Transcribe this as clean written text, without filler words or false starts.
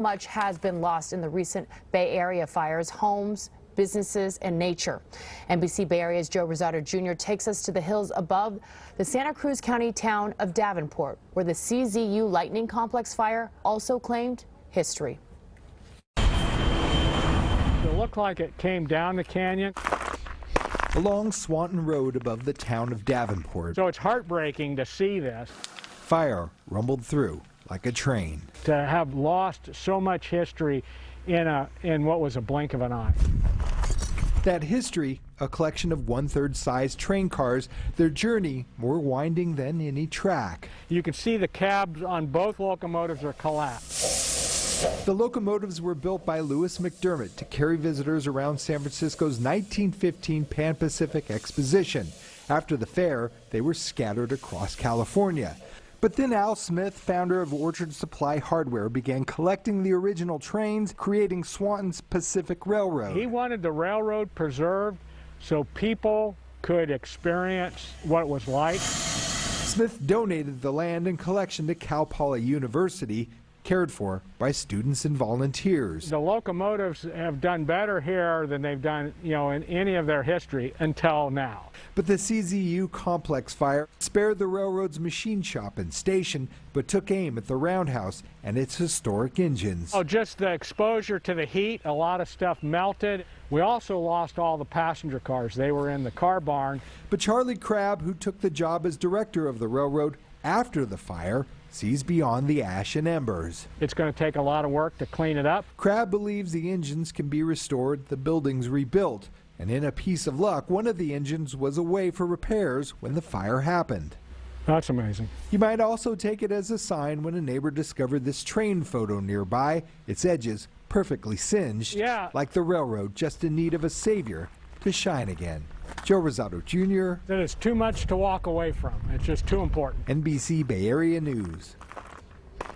Much has been lost in the recent Bay Area fires: homes, businesses, and nature. NBC Bay Area's Rosato Jr. takes us to the hills above the Santa Cruz County town of Davenport, where the CZU Lightning Complex Fire also claimed history. It looked like it came down the canyon along Swanton Road above the town of Davenport. So it's heartbreaking to see this. Fire rumbled through like a train. To have lost so much history in what was a blink of an eye. That history, a collection of one-third size train cars, their journey more winding than any track. You can see the cabs on both locomotives are collapsed. The locomotives were built by Lewis McDermott to carry visitors around San Francisco's 1915 Pan Pacific Exposition. After the fair, they were scattered across California. But then Al Smith, founder of Orchard Supply Hardware, began collecting the original trains, creating Swanton's Pacific Railroad. He wanted the railroad preserved so people could experience what it was like. Smith donated the land and collection to Cal Poly University, cared for by students and volunteers. The locomotives have done better here than they've done, in any of their history until now. But the CZU Complex Fire spared the railroad's machine shop and station, but took aim at the roundhouse and its historic engines. Oh, just the exposure to the heat, a lot of stuff melted. We also lost all the passenger cars. They were in the car barn. But Charlie Crabb, who took the job as director of the railroad after the fire, sees beyond the ash and embers. It's going to take a lot of work to clean it up. Crabb believes the engines can be restored, the buildings rebuilt, and in a piece of luck, one of the engines was away for repairs when the fire happened. That's amazing. You might also take it as a sign when a neighbor discovered this train photo nearby, its edges perfectly singed, like the railroad just in need of a savior to shine again. Rosato Jr. That is too much to walk away from. It's just too important. NBC Bay Area News.